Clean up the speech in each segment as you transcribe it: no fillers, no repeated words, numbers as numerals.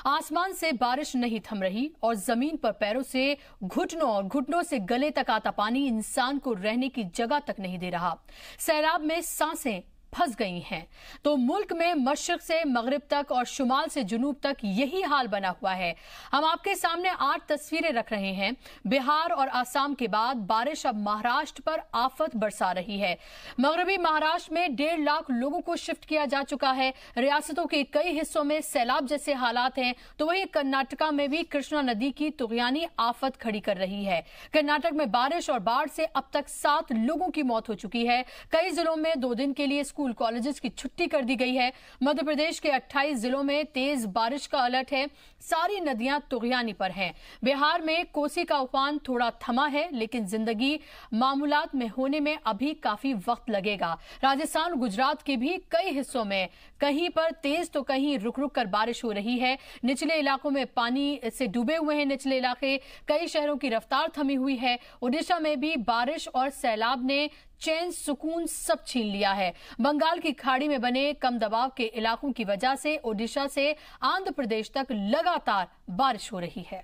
आसमान से बारिश नहीं थम रही और जमीन पर पैरों से घुटनों और घुटनों से गले तक आता पानी इंसान को रहने की जगह तक नहीं दे रहा। सैलाब में सांसें फंस गई हैं। तो मुल्क में मशरिक से मगरिब तक और शुमाल से जुनूब तक यही हाल बना हुआ है। हम आपके सामने 8 तस्वीरें रख रहे हैं। बिहार और आसाम के बाद बारिश अब महाराष्ट्र पर आफत बरसा रही है। मगरबी महाराष्ट्र में 1.5 लाख लोगों को शिफ्ट किया जा चुका है। रियासतों के कई हिस्सों में सैलाब जैसे हालात हैं, तो वहीं कर्नाटका में भी कृष्णा नदी की तुगयानी आफत खड़ी कर रही है। कर्नाटक में बारिश और बाढ़ से अब तक 7 लोगों की मौत हो चुकी है। कई जिलों में 2 दिन के लिए स्कूल कॉलेजेस की छुट्टी कर दी गई है। मध्य प्रदेश के 28 जिलों में तेज बारिश का अलर्ट है। सारी नदियां तुगयानी पर हैं। बिहार में कोसी का उफान थोड़ा थमा है, लेकिन जिंदगी मामूलात में होने में अभी काफी वक्त लगेगा। राजस्थान और गुजरात के भी कई हिस्सों में कहीं पर तेज तो कहीं रुक रुक कर बारिश हो रही है। निचले इलाकों में पानी से डूबे हुए हैं निचले इलाके। कई शहरों की रफ्तार थमी हुई है। ओडिशा में भी बारिश और सैलाब ने चैन सुकून सब छीन लिया है। बंगाल की खाड़ी में बने कम दबाव के इलाकों की वजह से ओडिशा से आंध्र प्रदेश तक लगातार बारिश हो रही है।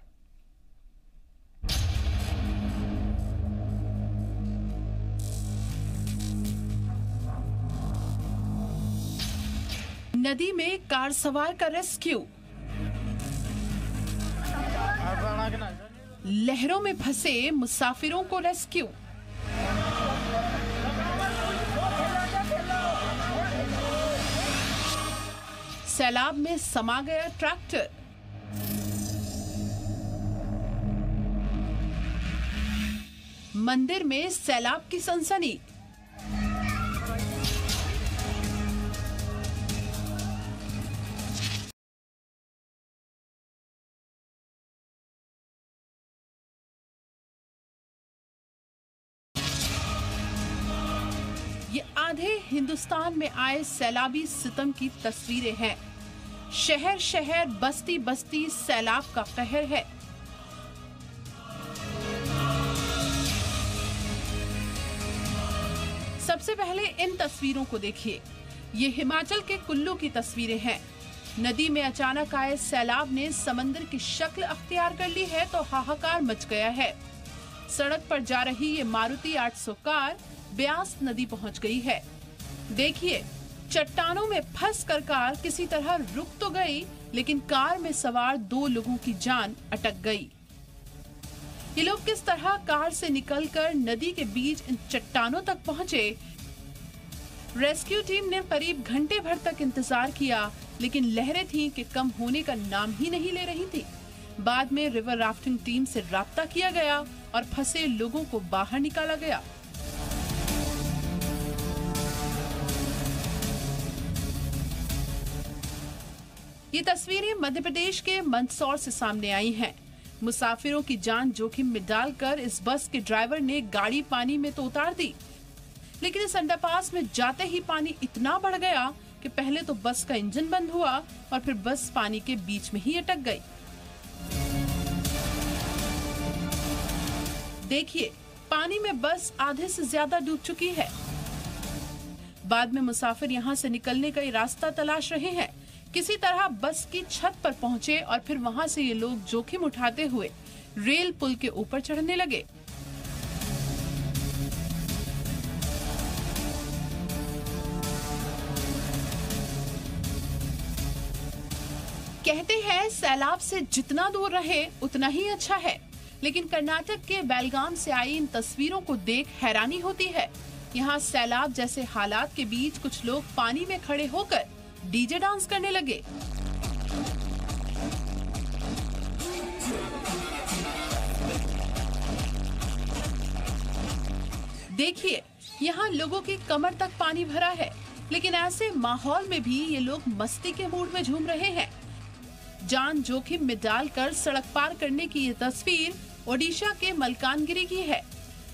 नदी में कार सवार का रेस्क्यू। लहरों में फंसे मुसाफिरों को रेस्क्यू। सैलाब में समा गया ट्रैक्टर। मंदिर में सैलाब की सनसनी। ये आधे हिंदुस्तान में आए सैलाबी सितम की तस्वीरें हैं। शहर शहर बस्ती बस्ती सैलाब का कहर है। सबसे पहले इन तस्वीरों को देखिए। ये हिमाचल के कुल्लू की तस्वीरें हैं। नदी में अचानक आए सैलाब ने समंदर की शक्ल अख्तियार कर ली है तो हाहाकार मच गया है। सड़क पर जा रही ये मारुति 800 कार ब्यास नदी पहुंच गई है। देखिए, चट्टानों में फंस कर कार किसी तरह रुक तो गई, लेकिन कार में सवार 2 लोगों की जान अटक गई। ये लोग किस तरह कार से निकलकर नदी के बीच इन चट्टानों तक पहुंचे? रेस्क्यू टीम ने करीब घंटे भर तक इंतजार किया, लेकिन लहरें थीं कि कम होने का नाम ही नहीं ले रही थी। बाद में रिवर राफ्टिंग टीम से राब्ता किया गया और फंसे लोगों को बाहर निकाला गया। ये तस्वीरें मध्य प्रदेश के मंदसौर से सामने आई हैं। मुसाफिरों की जान जोखिम में डालकर इस बस के ड्राइवर ने गाड़ी पानी में तो उतार दी, लेकिन इस अंडरपास में जाते ही पानी इतना बढ़ गया कि पहले तो बस का इंजन बंद हुआ और फिर बस पानी के बीच में ही अटक गई। देखिए, पानी में बस आधे से ज्यादा डूब चुकी है। बाद में मुसाफिर यहाँ से निकलने का रास्ता तलाश रहे हैं। किसी तरह बस की छत पर पहुंचे और फिर वहां से ये लोग जोखिम उठाते हुए रेल पुल के ऊपर चढ़ने लगे। कहते हैं सैलाब से जितना दूर रहे उतना ही अच्छा है, लेकिन कर्नाटक के बेलगाम से आई इन तस्वीरों को देख हैरानी होती है। यहाँ सैलाब जैसे हालात के बीच कुछ लोग पानी में खड़े होकर डीजे डांस करने लगे। देखिए, यहाँ लोगों की कमर तक पानी भरा है, लेकिन ऐसे माहौल में भी ये लोग मस्ती के मूड में झूम रहे हैं। जान जोखिम में डालकर सड़क पार करने की ये तस्वीर ओडिशा के मलकानगिरी की है।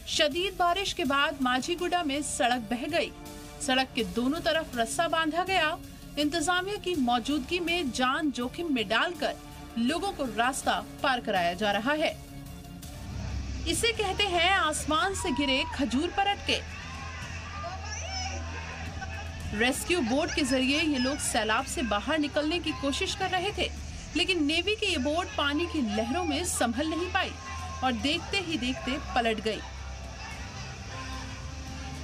शदीद बारिश के बाद माझीगुड़ा में सड़क बह गई। सड़क के दोनों तरफ रस्सा बांधा गया। इंतजामिया की मौजूदगी में जान जोखिम में डालकर लोगों को रास्ता पार कराया जा रहा है। इसे कहते हैं आसमान से गिरे खजूर पर अटके। रेस्क्यू बोट के जरिए ये लोग सैलाब से बाहर निकलने की कोशिश कर रहे थे, लेकिन नेवी की ये बोट पानी की लहरों में संभल नहीं पाई और देखते ही देखते पलट गई।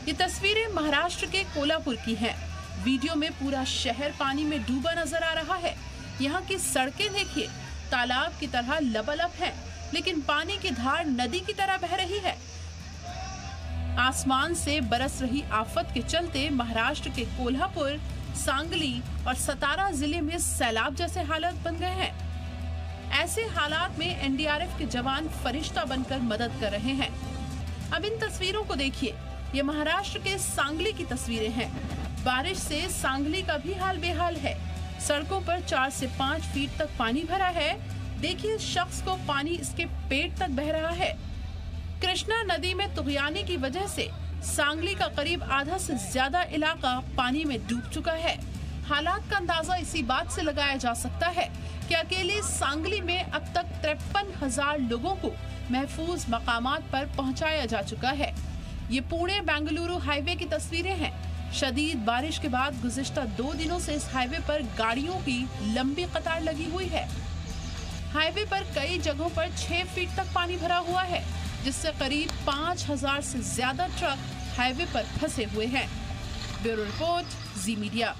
ये तस्वीरें महाराष्ट्र के कोल्हापुर की हैं। वीडियो में पूरा शहर पानी में डूबा नजर आ रहा है। यहाँ की सड़कें देखिए, तालाब की तरह लबालब हैं, लेकिन पानी की धार नदी की तरह बह रही है। आसमान से बरस रही आफत के चलते महाराष्ट्र के कोल्हापुर, सांगली और सतारा जिले में सैलाब जैसे हालात बन गए हैं। ऐसे हालात में एनडीआरएफ के जवान फरिश्ता बनकर मदद कर रहे हैं। अब इन तस्वीरों को देखिए, ये महाराष्ट्र के सांगली की तस्वीरें हैं। बारिश से सांगली का भी हाल बेहाल है। सड़कों पर 4 से 5 फीट तक पानी भरा है। देखिए, शख्स को पानी इसके पेट तक बह रहा है। कृष्णा नदी में तुगयानी की वजह से सांगली का करीब आधा से ज्यादा इलाका पानी में डूब चुका है। हालात का अंदाजा इसी बात से लगाया जा सकता है कि अकेले सांगली में अब तक 53,000 लोगों को महफूज मकामात पर पहुंचाया जा चुका है। ये पुणे बेंगलुरु हाईवे की तस्वीरें हैं। शदीद बारिश के बाद गुज़िश्ता 2 दिनों से इस हाईवे पर गाड़ियों की लंबी कतार लगी हुई है। हाईवे पर कई जगहों पर 6 फीट तक पानी भरा हुआ है, जिससे करीब 5,000 से ज्यादा ट्रक हाईवे पर फंसे हुए हैं। ब्यूरो रिपोर्ट, जी मीडिया।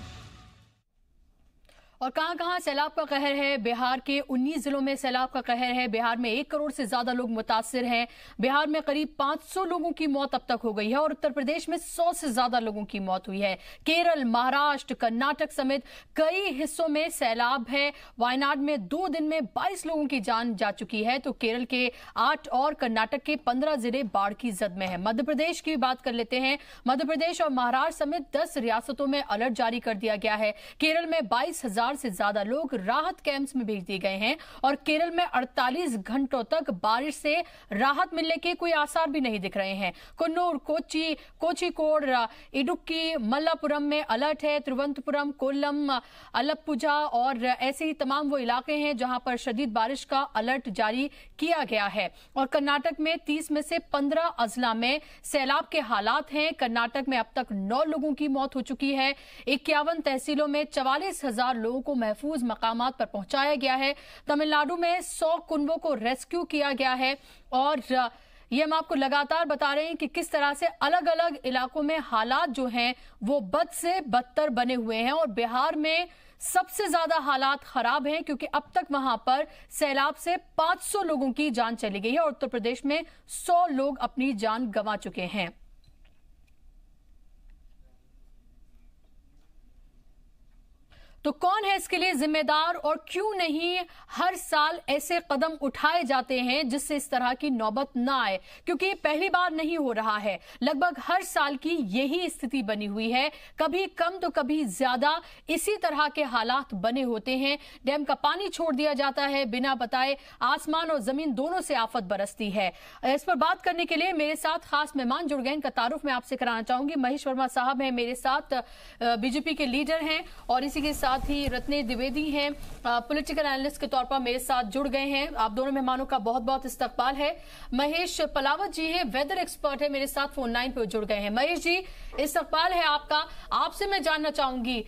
और कहां-कहां सैलाब का कहर है। बिहार के 19 जिलों में सैलाब का कहर है। बिहार में 1 करोड़ से ज्यादा लोग मुतासिर हैं। बिहार में करीब 500 लोगों की मौत अब तक हो गई है और उत्तर प्रदेश में 100 से ज्यादा लोगों की मौत हुई है। केरल, महाराष्ट्र, कर्नाटक समेत कई हिस्सों में सैलाब है। वायनाड में 2 दिन में 22 लोगों की जान जा चुकी है, तो केरल के 8 और कर्नाटक के 15 जिले बाढ़ की जद में है। मध्य प्रदेश की बात कर लेते हैं। मध्य प्रदेश और महाराष्ट्र समेत 10 रियासतों में अलर्ट जारी कर दिया गया है। केरल में 22,000 से ज्यादा लोग राहत कैंप्स में भेज दिए गए हैं और केरल में 48 घंटों तक बारिश से राहत मिलने के कोई आसार भी नहीं दिख रहे हैं। कन्नूर, कोची, कोझिकोड, इडुक्की, मल्लापुरम में अलर्ट है। तिरुवनंतपुरम, कोल्लम, अलप्पुझा और ऐसे ही तमाम वो इलाके हैं जहां पर शदीद बारिश का अलर्ट जारी किया गया है। और कर्नाटक में 30 में से 15 अजला में सैलाब के हालात हैं। कर्नाटक में अब तक 9 लोगों की मौत हो चुकी है। 51 तहसीलों में 44,000 लोगों को महफूज मकामात पर पहुंचाया गया है। तमिलनाडु में 100 कुनबों को रेस्क्यू किया गया है और ये हम आपको लगातार बता रहे हैं कि किस तरह से अलग अलग इलाकों में हालात जो हैं वो बद से बदतर बने हुए हैं। और बिहार में सबसे ज्यादा हालात खराब हैं क्योंकि अब तक वहां पर सैलाब से 500 लोगों की जान चली गई है और उत्तर प्रदेश में 100 लोग अपनी जान गंवा चुके हैं। तो कौन है इसके लिए जिम्मेदार और क्यों नहीं हर साल ऐसे कदम उठाए जाते हैं जिससे इस तरह की नौबत ना आए? क्योंकि पहली बार नहीं हो रहा है, लगभग हर साल की यही स्थिति बनी हुई है। कभी कम तो कभी ज्यादा इसी तरह के हालात बने होते हैं। डैम का पानी छोड़ दिया जाता है, बिना बताए आसमान और जमीन दोनों से आफत बरसती है। इस पर बात करने के लिए मेरे साथ खास मेहमान जुड़ गए। इनका तारुफ मैं आपसे कराना चाहूंगी। महेश वर्मा साहब हैं मेरे साथ, बीजेपी के लीडर हैं, और इसी के साथ ही रत्नेश द्विवेदी हैं, पॉलिटिकल एनालिस्ट के तौर पर मेरे साथ जुड़ गए हैं। आप दोनों मेहमानों का बहुत बहुत इस्तकबाल है। महेश पलावत जी हैं, वेदर एक्सपर्ट है, मेरे साथ फोन लाइन पर जुड़ गए हैं। महेश जी, इस्तकबाल है आपका। आपसे मैं जानना चाहूंगी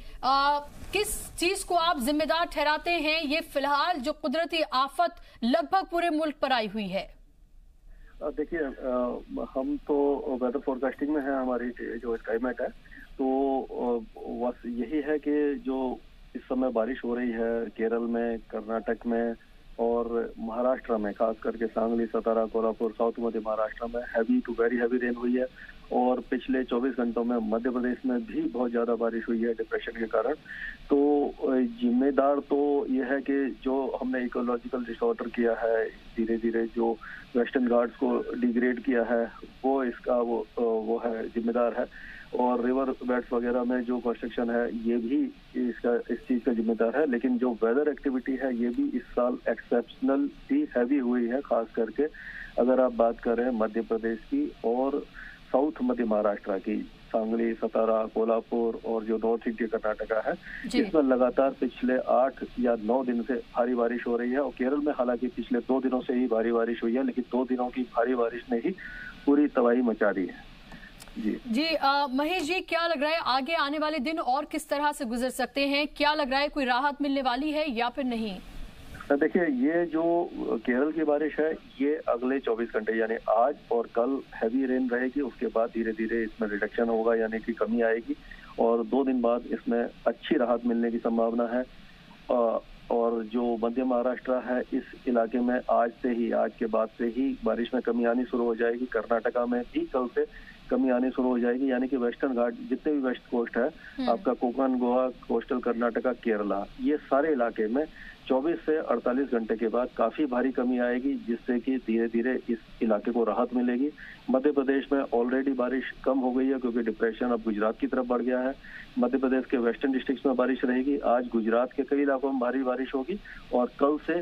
किस चीज को आप जिम्मेदार ठहराते हैं ये फिलहाल जो कुदरती आफत लगभग पूरे मुल्क पर आई हुई है? देखिए, हम तो वेदर फोरकास्टिंग में है, हमारी जो स्काईमेट है, तो बस यही है कि जो इस समय बारिश हो रही है केरल में, कर्नाटक में और महाराष्ट्र में, खास करके सांगली, सतारा, कोल्हापुर, साउथ मध्य महाराष्ट्र में heavy to very heavy rain हुई है। और पिछले 24 घंटों में मध्य प्रदेश में भी बहुत ज्यादा बारिश हुई है डिप्रेशन के कारण। तो जिम्मेदार तो ये है कि जो हमने इकोलॉजिकल डिसऑर्डर किया है, धीरे धीरे जो वेस्टर्न घाट्स को डिग्रेड किया है, वो इसका वो है, जिम्मेदार है। और रिवर बेड्स वगैरह में जो कंस्ट्रक्शन है ये भी इस चीज का जिम्मेदार है। लेकिन जो वेदर एक्टिविटी है ये भी इस साल एक्सेप्शनल ही हैवी हुई है, खास करके अगर आप बात करें मध्य प्रदेश की और साउथ मध्य महाराष्ट्र की, सांगली, सतारा, कोल्हापुर और जो नॉर्थ ईस्ट कर्नाटका है, इसमें लगातार पिछले 8 या 9 दिन से भारी बारिश हो रही है। और केरल में हालांकि पिछले 2 दिनों से ही भारी बारिश हुई है, लेकिन 2 दिनों की भारी बारिश ने ही पूरी तबाही मचा दी है। जी महेश जी, क्या लग रहा है आगे आने वाले दिन और किस तरह से गुजर सकते हैं? क्या लग रहा है कोई राहत मिलने वाली है या फिर नहीं? देखिए, ये जो केरल की बारिश है ये अगले 24 घंटे यानी आज और कल हैवी रेन रहेगी। उसके बाद धीरे धीरे इसमें रिडक्शन होगा यानी कि कमी आएगी और 2 दिन बाद इसमें अच्छी राहत मिलने की संभावना है। और जो मध्य महाराष्ट्र है इस इलाके में आज के बाद से ही बारिश में कमी आनी शुरू हो जाएगी। कर्नाटका में भी कल से कमी आनी शुरू हो जाएगी यानी कि वेस्टर्न घाट जितने भी वेस्ट कोस्ट है, आपका कोकण, गोवा, कोस्टल कर्नाटका, केरला, ये सारे इलाके में 24 से 48 घंटे के बाद काफी भारी कमी आएगी, जिससे कि धीरे धीरे इस इलाके को राहत मिलेगी। मध्य प्रदेश में ऑलरेडी बारिश कम हो गई है क्योंकि डिप्रेशन अब गुजरात की तरफ बढ़ गया है। मध्य प्रदेश के वेस्टर्न डिस्ट्रिक्ट्स में बारिश रहेगी। आज गुजरात के कई इलाकों में भारी बारिश होगी और कल से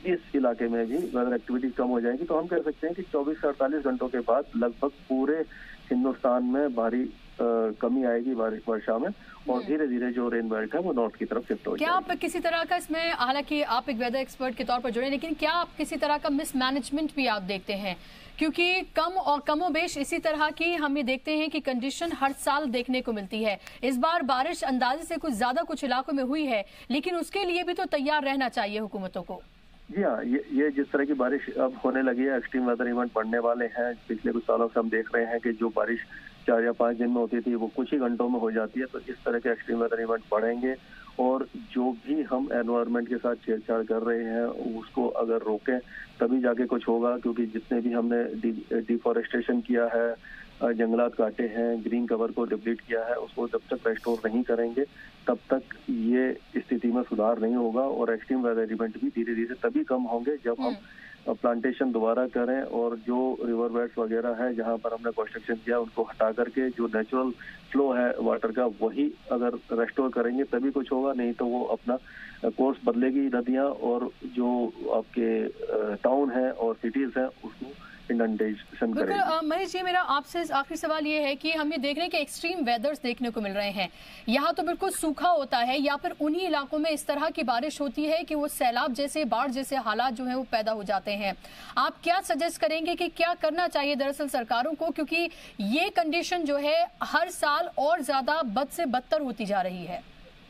इस इलाके में भी वेदर एक्टिविटी कम हो जाएगी। तो हम कह सकते हैं कि 24 से 48 घंटों के बाद लगभग पूरे हिंदुस्तान में भारी कमी आएगी वर्षा में और धीरे धीरे जो रेन बेल्ट है वो नॉर्थ की तरफ शिफ्ट हो जाएगी। क्या आप किसी तरह का इसमें, हालांकि आप एक वेदर एक्सपर्ट के तौर पर जुड़े, लेकिन क्या आप किसी तरह का मिसमैनेजमेंट भी आप देखते हैं? क्योंकि कमोबेश इसी तरह की हम ये देखते हैं कि कंडीशन हर साल देखने को मिलती है। इस बार बारिश अंदाजे से कुछ ज्यादा कुछ इलाकों में हुई है, लेकिन उसके लिए भी तो तैयार रहना चाहिए हुकूमतों को। जी हाँ, ये जिस तरह की बारिश अब होने लगी है, एक्सट्रीम वेदर इवेंट बढ़ने वाले हैं। पिछले कुछ सालों से हम देख रहे हैं कि जो बारिश 4 या 5 दिन में होती थी वो कुछ ही घंटों में हो जाती है। तो इस तरह के एक्सट्रीम वेदर इवेंट बढ़ेंगे और जो भी हम एनवायरनमेंट के साथ छेड़छाड़ कर रहे हैं उसको अगर रोकें तभी जाके कुछ होगा। क्योंकि जितने भी हमने डिफॉरेस्टेशन किया है, जंगलात काटे हैं, ग्रीन कवर को डिप्लीट किया है, उसको जब तक रेस्टोर नहीं करेंगे तब तक ये स्थिति में सुधार नहीं होगा और एक्सट्रीम वेदर इवेंट भी धीरे धीरे तभी कम होंगे जब हम प्लांटेशन दोबारा करें और जो रिवर बेड्स वगैरह है जहां पर हमने कंस्ट्रक्शन किया उनको हटा करके जो नेचुरल फ्लो है वाटर का वही अगर रेस्टोर करेंगे तभी कुछ होगा। नहीं तो वो अपना कोर्स बदलेगी नदियां और जो आपके टाउन है और सिटीज है उसको इंडेंटेशन करेगी। महेश जी, मेरा आपसे आखिरी सवाल ये है कि हम ये देख रहे हैं कि एक्सट्रीम वेदर्स देखने को मिल रहे हैं। यहाँ तो बिल्कुल सूखा होता है या फिर उन्हीं इलाकों में इस तरह की बारिश होती है कि वो सैलाब जैसे, बाढ़ जैसे हालात जो है वो पैदा हो जाते हैं। आप क्या सजेस्ट करेंगे कि क्या करना चाहिए दरअसल सरकारों को, क्योंकि ये कंडीशन जो है हर साल और ज्यादा बद से बदतर होती जा रही है?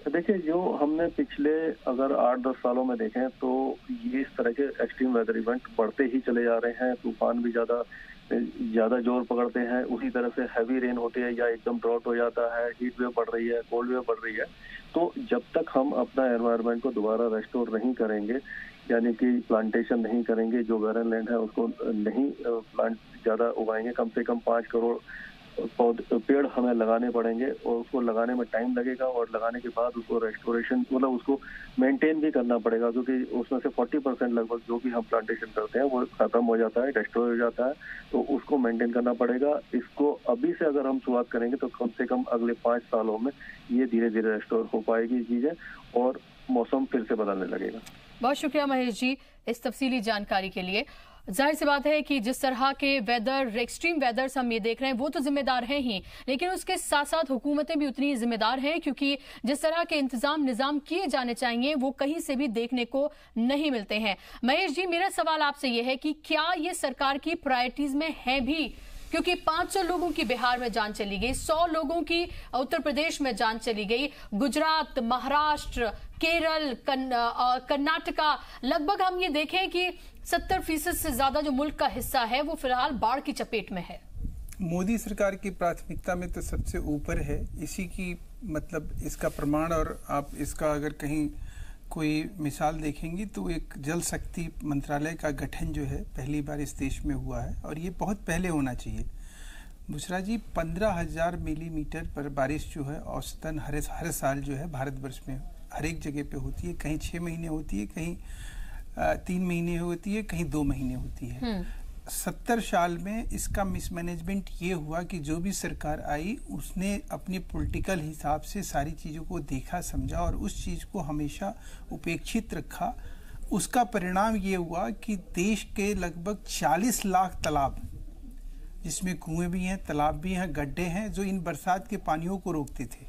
देखिए, जो हमने पिछले अगर 8-10 सालों में देखें तो ये इस तरह के एक्सट्रीम वेदर इवेंट बढ़ते ही चले जा रहे हैं। तूफान भी ज्यादा जोर पकड़ते हैं, उसी तरह से हैवी रेन होती है या एकदम ड्रॉट हो जाता है, हीट वेव बढ़ रही है, कोल्ड वेव बढ़ रही है। तो जब तक हम अपना एनवायरनमेंट को दोबारा रेस्टोर नहीं करेंगे यानी कि प्लांटेशन नहीं करेंगे, जो बैरन लैंड है उसको नहीं प्लांट ज्यादा उगाएंगे, कम से कम 5 करोड़ पेड़ हमें लगाने पड़ेंगे और उसको लगाने में टाइम लगेगा और लगाने के बाद उसको रेस्टोरेशन मतलब उसको मेंटेन भी करना पड़ेगा क्योंकि उसमें से 40% लगभग जो भी हम प्लांटेशन करते हैं वो खत्म हो जाता है, डिस्ट्रॉय हो जाता है। तो उसको मेंटेन करना पड़ेगा। इसको अभी से अगर हम शुरुआत करेंगे तो कम से कम अगले 5 सालों में ये धीरे धीरे रेस्टोर हो पाएगी चीजें और मौसम फिर से बदलने लगेगा। बहुत शुक्रिया महेश जी इस तफसीली जानकारी के लिए। जाहिर सी बात है कि जिस तरह के वेदर, एक्सट्रीम वेदर्स हम ये देख रहे हैं वो तो जिम्मेदार हैं ही, लेकिन उसके साथ साथ हुकूमतें भी उतनी जिम्मेदार हैं क्योंकि जिस तरह के निजाम किए जाने चाहिए वो कहीं से भी देखने को नहीं मिलते हैं। महेश जी, मेरा सवाल आपसे ये है कि क्या ये सरकार की प्रायोरिटीज में है भी? क्योंकि 500 लोगों की बिहार में जान चली गई, 100 लोगों की उत्तर प्रदेश में जान चली गई, गुजरात, महाराष्ट्र, केरल, कर्नाटका, लगभग हम ये देखें कि 70% से ज्यादा जो मुल्क का हिस्सा है वो फिलहाल बाढ़ की चपेट में है। मोदी सरकार की प्राथमिकता में तो सबसे ऊपर है, इसी की मतलब इसका प्रमाण, और आप इसका अगर कहीं कोई मिसाल देखेंगी तो एक जल शक्ति मंत्रालय का गठन जो है पहली बार इस देश में हुआ है और ये बहुत पहले होना चाहिए। बुशरा जी, 15,000 मिलीमीटर पर बारिश जो है औसतन हर साल जो है भारतवर्ष में हर एक जगह पे होती है। कहीं 6 महीने होती है, कहीं 3 महीने होती है, कहीं 2 महीने होती है। 70 साल में इसका मिसमैनेजमेंट ये हुआ कि जो भी सरकार आई उसने अपनी पॉलिटिकल हिसाब से सारी चीज़ों को देखा, समझा और उस चीज़ को हमेशा उपेक्षित रखा। उसका परिणाम ये हुआ कि देश के लगभग 40 लाख तालाब, जिसमें कुएं भी हैं, तालाब भी हैं, गड्ढे हैं, जो इन बरसात के पानियों को रोकते थे,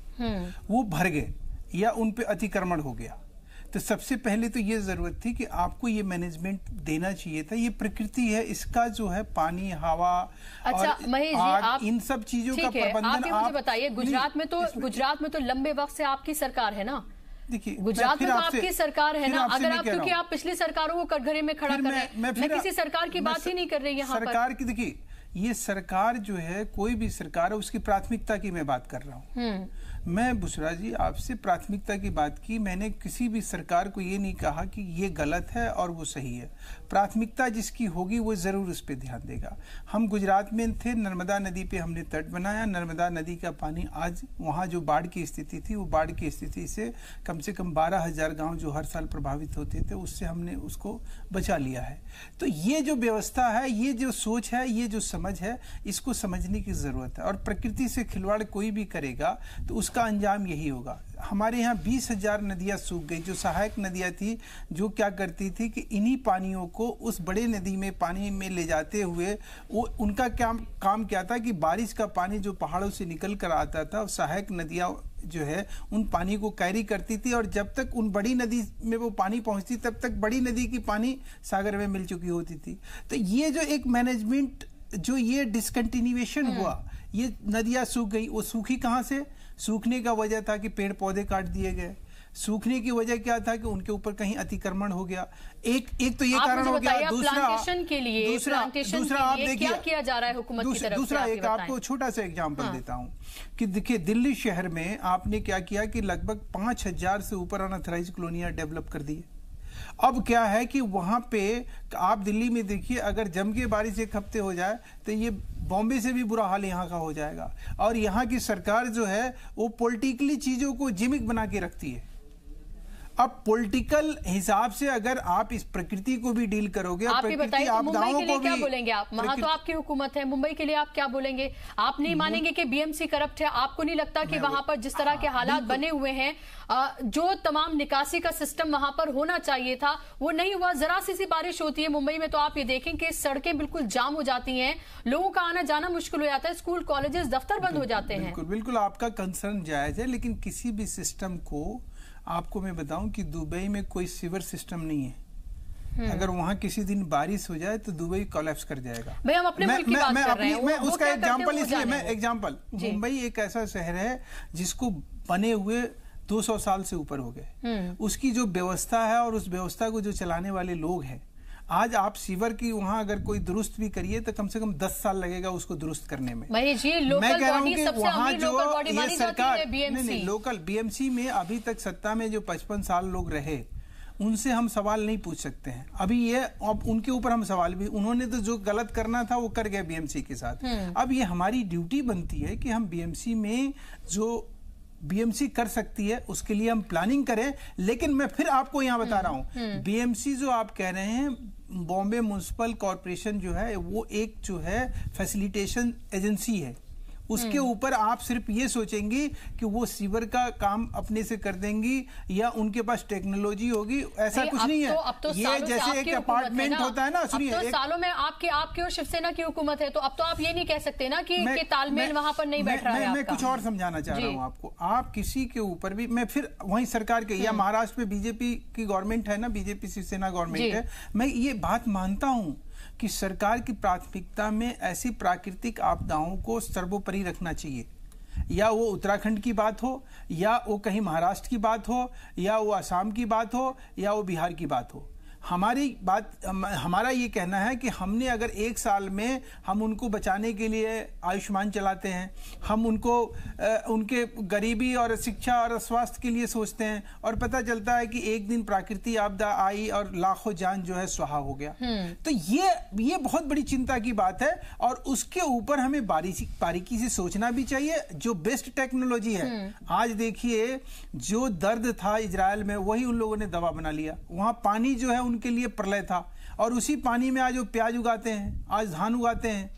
वो भर गए या उन पे अतिक्रमण हो गया। तो सबसे पहले तो ये जरूरत थी कि आपको ये मैनेजमेंट देना चाहिए था। ये प्रकृति है, इसका जो है पानी, हवा और महेश जी, आग, इन सब चीजों का प्रबंधन आप मुझे बताइए, गुजरात में तो लंबे वक्त से आपकी सरकार है ना, देखिए गुजरात में तो आपकी सरकार है ना, अगर आप, क्योंकि आप पिछली सरकारों को कटघरे में खड़ा कर रहे हैं, मैं किसी सरकार की बात ही नहीं कर रही यहाँ पर। सरकार की देखिए, ये सरकार जो है, कोई भी सरकार है, उसकी प्राथमिकता की मैं बात कर रहा हूँ। मैं बुशरा जी आपसे प्राथमिकता की बात की, मैंने किसी भी सरकार को ये नहीं कहा कि ये गलत है और वो सही है। प्राथमिकता जिसकी होगी वो जरूर उस पर ध्यान देगा। हम गुजरात में थे, नर्मदा नदी पे हमने तट बनाया, नर्मदा नदी का पानी आज वहाँ जो बाढ़ की स्थिति थी, वो बाढ़ की स्थिति से कम 12,000 गांव जो हर साल प्रभावित होते थे, उससे हमने उसको बचा लिया है। तो ये जो व्यवस्था है, ये जो सोच है, ये जो समझ है, इसको समझने की जरूरत है। और प्रकृति से खिलवाड़ कोई भी करेगा तो उसका अंजाम यही होगा। हमारे यहाँ 20,000 नदियां सूख गई, जो सहायक नदियां थी, जो क्या करती थी कि इन्हीं पानियों को उस बड़े नदी में पानी में ले जाते हुए, वो उनका क्या काम क्या था कि बारिश का पानी जो पहाड़ों से निकल कर आता था, सहायक नदियां जो है उन पानी को कैरी करती थी, और जब तक उन बड़ी नदी में वो पानी पहुंचती तब तक बड़ी नदी की पानी सागर में मिल चुकी होती थी। तो ये जो एक मैनेजमेंट, जो ये डिसकंटिन्यूएशन हुआ, ये नदियां सूख गई। वो सूखी कहाँ से? सूखने का वजह था कि पेड़ पौधे काट दिए गए। सूखने की वजह क्या था कि उनके ऊपर कहीं अतिक्रमण हो गया। एक तो ये कारण हो गया। दूसरा प्लांटेशन के लिए दूसरा आप देखिए क्या किया जा रहा है हुकूमत की तरफ से। दूसरा एक आपको छोटा सा एग्जांपल देता हूं कि देखिए, दिल्ली शहर में आपने क्या किया कि लगभग 5,000 से ऊपर अनऑथराइज्ड कॉलोनियां डेवलप कर दी। अब क्या है कि वहां पे आप दिल्ली में देखिए, अगर जम के बारिश एक हफ्ते हो जाए तो ये बॉम्बे से भी बुरा हाल यहाँ का हो जाएगा। और यहाँ की सरकार जो है वो पॉलिटिकली चीजों को जिमिक बना के रखती है। अब पॉलिटिकल हिसाब से अगर आप इस प्रकृति को भी डील करोगे, आप ये बताइए, मुंबई के लिए क्या बोलेंगे आप? वहां तो आपकी हुकूमत है, मुंबई के लिए आप क्या बोलेंगे? आप नहीं मानेंगे कि बीएमसी करप्ट है? आपको नहीं लगता कि वहां पर जिस तरह के हालात बने हुए हैं, जो तमाम निकासी का सिस्टम वहां पर होना चाहिए था वो नहीं हुआ? जरा सी बारिश होती है मुंबई में तो आप ये देखें कि सड़कें बिल्कुल जाम हो जाती हैं, लोगों का आना जाना मुश्किल हो जाता है, स्कूल कॉलेजेस दफ्तर बंद हो जाते हैं। बिल्कुल आपका कंसर्न जायज है, लेकिन किसी भी सिस्टम को, आपको मैं बताऊं कि दुबई में कोई सीवर सिस्टम नहीं है। अगर वहां किसी दिन बारिश हो जाए तो दुबई कोलैप्स कर जाएगा। भाई हम अपने मुल्क की बात कर रहे हैं। मैं उसका एग्जांपल इसलिए, मैं एग्जांपल, मुंबई एक ऐसा शहर है जिसको बने हुए 200 साल से ऊपर हो गए। उसकी जो व्यवस्था है और उस व्यवस्था को जो चलाने वाले लोग हैं, आज आप सीवर की वहां अगर कोई दुरुस्त भी करिए तो कम से कम 10 साल लगेगा उसको दुरुस्त करने में। मैं कह रहा हूं कि वहां जो ये सरकार, नहीं, लोकल बीएमसी में अभी तक सत्ता में जो 55 साल लोग रहे, उनसे हम सवाल नहीं पूछ सकते हैं। अभी ये अब उनके ऊपर हम सवाल भी, उन्होंने तो जो गलत करना था वो कर गए बीएमसी के साथ। अब ये हमारी ड्यूटी बनती है कि हम बीएमसी में जो बीएमसी कर सकती है उसके लिए हम प्लानिंग करें। लेकिन मैं फिर आपको यहां बता रहा हूं, बीएमसी जो आप कह रहे हैं, बॉम्बे म्युनिसिपल कॉर्पोरेशन जो है वो एक जो है फैसिलिटेशन एजेंसी है। उसके ऊपर आप सिर्फ ये सोचेंगी कि वो सीवर का काम अपने से कर देंगी या उनके पास टेक्नोलॉजी होगी, ऐसा कुछ नहीं है। अब तो ये जैसे एक अपार्टमेंट होता है ना, सुनिए, तो सालों में आपकी और शिवसेना की हुकूमत है, तो अब तो आप ये नहीं कह सकते ना कि तालमेल वहां पर नहीं बैठ रहा है। मैं कुछ और समझाना चाह रहा हूँ आपको। आप किसी के ऊपर भी, मैं फिर वही सरकार के, या महाराष्ट्र में बीजेपी की गवर्नमेंट है ना, बीजेपी शिवसेना गवर्नमेंट है, मैं ये बात मानता हूँ कि सरकार की प्राथमिकता में ऐसी प्राकृतिक आपदाओं को सर्वोपरि रखना चाहिए। या वो उत्तराखंड की बात हो, या वो कहीं महाराष्ट्र की बात हो, या वो असम की बात हो, या वो बिहार की बात हो। हमारा ये कहना है कि हमने अगर एक साल में हम उनको बचाने के लिए आयुष्मान चलाते हैं, हम उनको उनके गरीबी और शिक्षा और स्वास्थ्य के लिए सोचते हैं, और पता चलता है कि एक दिन प्राकृतिक आपदा आई और लाखों जान जो है स्वाहा हो गया, तो ये बहुत बड़ी चिंता की बात है। और उसके ऊपर हमें बारीकी से सोचना भी चाहिए। जो बेस्ट टेक्नोलॉजी है, आज देखिए जो दर्द था इजराइल में, वही उन लोगों ने दवा बना लिया। वहां पानी जो है उनके लिए प्रलय था, और उसी पानी में आज वो प्याज उगाते हैं, आज धान उगाते हैं।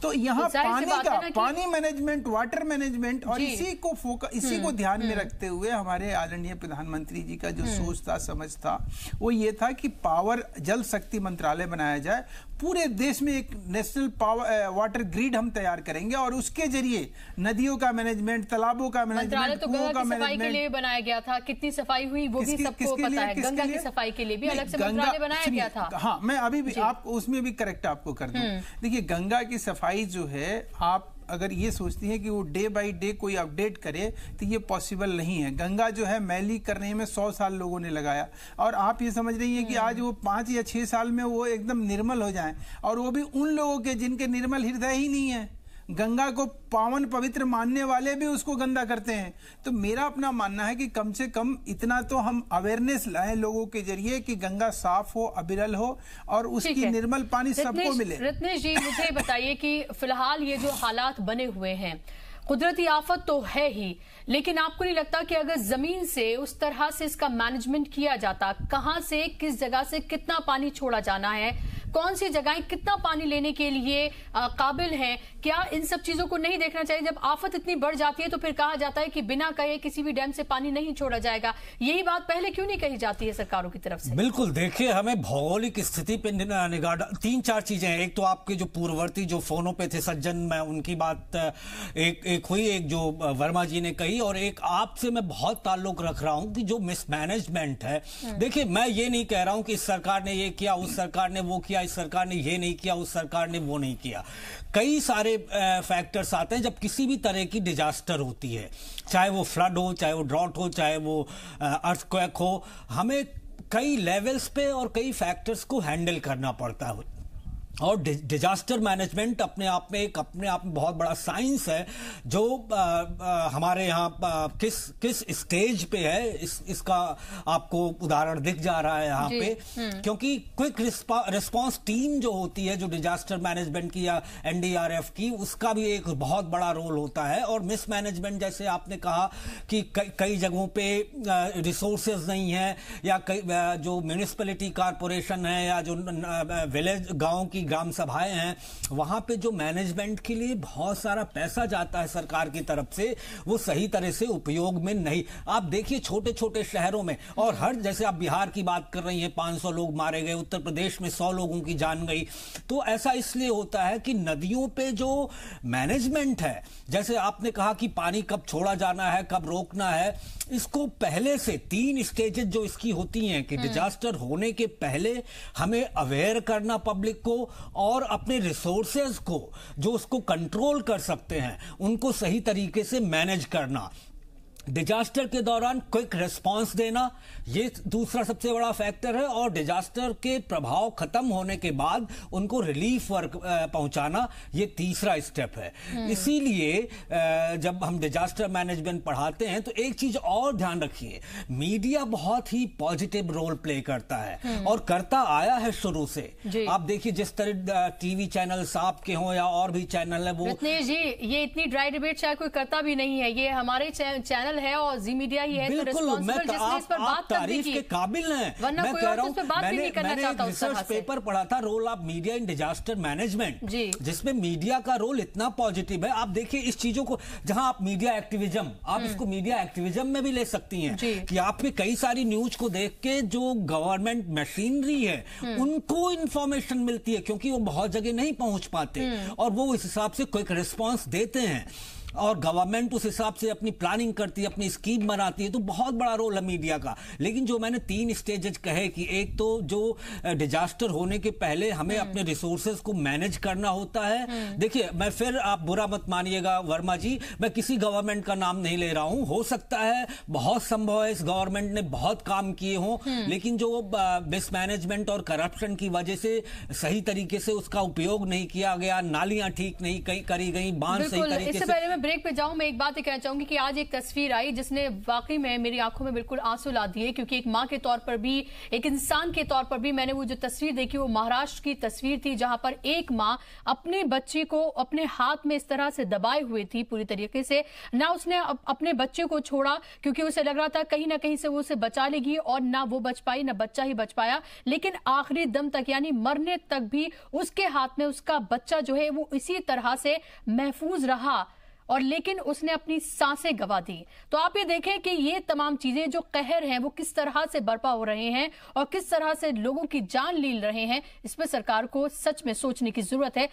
तो यहाँ पानी मैनेजमेंट, वाटर मैनेजमेंट, और इसी को ध्यान में रखते हुए हमारे आदरणीय प्रधानमंत्री जी का जो सोच था, समझ था, वो ये था कि पावर जल शक्ति मंत्रालय बनाया जाए। पूरे देश में एक नेशनल पावर वाटर ग्रिड हम तैयार करेंगे, और उसके जरिए नदियों का मैनेजमेंट, तालाबों का मैनेजमेंट, कुओं का सफाई के लिए बनाया गया था। कितनी सफाई हुई वो भी सबको पता है। गंगा की सफाई के लिए भी अलग से मंत्रालय बनाया गया था। हाँ, मैं अभी भी आप उसमें भी करेक्ट आपको कर दूं। देखिए, गंगा की सफाई जो है, आप अगर ये सोचती हैं कि वो डे बाय डे कोई अपडेट करे तो ये पॉसिबल नहीं है। गंगा जो है मैली करने में 100 साल लोगों ने लगाया, और आप ये समझ रही हैं कि आज वो 5 या 6 साल में वो एकदम निर्मल हो जाएं, और वो भी उन लोगों के जिनके निर्मल हृदय ही नहीं है। गंगा को पावन पवित्र मानने वाले भी उसको गंदा करते हैं। तो मेरा अपना मानना है कि कम से कम इतना तो हम अवेयरनेस लाएं लोगों के जरिए कि गंगा साफ हो, अविरल हो, और उसकी निर्मल पानी सबको मिले। रत्नेश जी, मुझे बताइए कि फिलहाल ये जो हालात बने हुए हैं, कुदरती आफत तो है ही, लेकिन आपको नहीं लगता कि अगर जमीन से उस तरह से इसका मैनेजमेंट किया जाता, कहां से किस जगह से कितना पानी छोड़ा जाना है, कौन सी जगहें कितना पानी लेने के लिए काबिल हैं, क्या इन सब चीजों को नहीं देखना चाहिए? जब आफत इतनी बढ़ जाती है तो फिर कहा जाता है कि बिना कहे किसी भी डैम से पानी नहीं छोड़ा जाएगा। यही बात पहले क्यों नहीं कही जाती है सरकारों की तरफ से? बिल्कुल, देखिए हमें भौगोलिक स्थिति पे निगाह 3-4 चीजें हैं। एक तो आपके जो पूर्ववर्ती जो फोनों पे थे सज्जन, मैं उनकी बात एक हुई, एक जो वर्मा जी ने कही, और एक आपसे मैं बहुत ताल्लुक रख रहा हूं कि जो मिसमैनेजमेंट है। देखिए, मैं ये नहीं कह रहा हूं कि इस सरकार ने ये किया, उस सरकार ने वो किया, इस सरकार ने ये नहीं किया, उस सरकार ने वो नहीं किया। कई सारे फैक्टर्स आते हैं जब किसी भी तरह की डिजास्टर होती है, चाहे वो फ्लड हो, चाहे वो ड्रॉट हो, चाहे वो अर्थक्वेक हो। हमें कई लेवल्स पे और कई फैक्टर्स को हैंडल करना पड़ता है, और डिजास्टर मैनेजमेंट अपने आप में बहुत बड़ा साइंस है, जो हमारे यहाँ किस स्टेज पे है इसका आपको उदाहरण दिख जा रहा है यहाँ पे। क्योंकि क्विक रिस्पांस टीम जो होती है, जो डिजास्टर मैनेजमेंट की या एनडीआरएफ की, उसका भी एक बहुत बड़ा रोल होता है। और मिसमैनेजमेंट, जैसे आपने कहा कि कई जगहों पे रिसोर्सेज नहीं है, या जो म्यूनिसिपैलिटी कॉरपोरेशन है, या जो विलेज गांव की ग्राम सभाएं हैं, वहां पे जो मैनेजमेंट के लिए बहुत सारा पैसा जाता है सरकार की तरफ से, वो सही तरह से उपयोग में नहीं। आप देखिए छोटे छोटे शहरों में, और जैसे आप बिहार की बात कर रही हैं, 500 लोग मारे गए, उत्तर प्रदेश में 100 लोगों की जान गई। तो ऐसा इसलिए होता है कि नदियों पे जो मैनेजमेंट है, जैसे आपने कहा कि पानी कब छोड़ा जाना है, कब रोकना है, इसको पहले से 3 स्टेजेस जो इसकी होती हैं कि डिजास्टर होने के पहले हमें अवेयर करना पब्लिक को, और अपने रिसोर्सेज को जो उसको कंट्रोल कर सकते हैं उनको सही तरीके से मैनेज करना, डिजास्टर के दौरान क्विक रिस्पांस देना, ये दूसरा सबसे बड़ा फैक्टर है, और डिजास्टर के प्रभाव खत्म होने के बाद उनको रिलीफ वर्क पहुंचाना, ये तीसरा स्टेप है। इसीलिए जब हम डिजास्टर मैनेजमेंट पढ़ाते हैं तो एक चीज और ध्यान रखिए, मीडिया बहुत ही पॉजिटिव रोल प्ले करता है और करता आया है शुरू से। आप देखिए जिस तरह टीवी चैनल्स आपके हों या और भी चैनल है, वो रत्नेश जी, ये इतनी ड्राई डिबेट शायद कोई करता भी नहीं है, ये हमारे चैनल है और जी मीडिया ही है, तो रिस्पांसिबल जिसने इस पर बात तारीफ के काबिल हैं। वरना कोई और इस पर बात भी नहीं करना चाहता। उस तरह से पेपर पढ़ा था, role of media in disaster management, जिसमें मीडिया का रोल इतना पॉजिटिव है। आप देखिए इस चीजों को, जहां आप मीडिया एक्टिविज्म, आप इसको मीडिया एक्टिविज्म में भी ले सकती हैं कि आपके कई सारी न्यूज को देख के जो गवर्नमेंट मशीनरी है उनको इंफॉर्मेशन मिलती है, क्योंकि वो बहुत जगह नहीं पहुंच पाते, और वो इस हिसाब से क्विक रिस्पांस देते हैं, और गवर्नमेंट उस हिसाब से अपनी प्लानिंग करती है, अपनी स्कीम बनाती है। तो बहुत बड़ा रोल है मीडिया का। लेकिन जो मैंने 3 स्टेजेस कहे कि एक तो जो डिजास्टर होने के पहले हमें अपने रिसोर्सेज को मैनेज करना होता है। देखिए, मैं फिर, आप बुरा मत मानिएगा वर्मा जी, मैं किसी गवर्नमेंट का नाम नहीं ले रहा हूं, हो सकता है बहुत संभव है इस गवर्नमेंट ने बहुत काम किए हों, लेकिन जो मिसमैनेजमेंट और करप्शन की वजह से सही तरीके से उसका उपयोग नहीं किया गया, नालियां ठीक नहीं करी गई, बांध सही तरीके से। ब्रेक पे जाऊं, मैं एक बात कहना चाहूंगी कि आज एक तस्वीर आई जिसने वाकई में मेरी आंखों में बिल्कुल आंसू ला दिए, क्योंकि एक मां के तौर पर भी, एक इंसान के तौर पर भी मैंने वो जो तस्वीर देखी, वो महाराष्ट्र की तस्वीर थी, जहां पर एक मां अपने बच्चे को अपने हाथ में इस तरह से दबाए हुए थी पूरी तरीके से, ना उसने अपने बच्चे को छोड़ा, क्योंकि उसे लग रहा था कहीं ना कहीं से वो उसे बचा लेगी, और ना वो बच पाई, ना बच्चा ही बच पाया। लेकिन आखिरी दम तक, यानी मरने तक भी उसके हाथ में उसका बच्चा जो है वो इसी तरह से महफूज रहा, और लेकिन उसने अपनी सांसें गंवा दी। तो आप ये देखें कि ये तमाम चीजें जो कहर हैं वो किस तरह से बर्पा हो रहे हैं और किस तरह से लोगों की जान लील रहे हैं, इस पर सरकार को सच में सोचने की जरूरत है।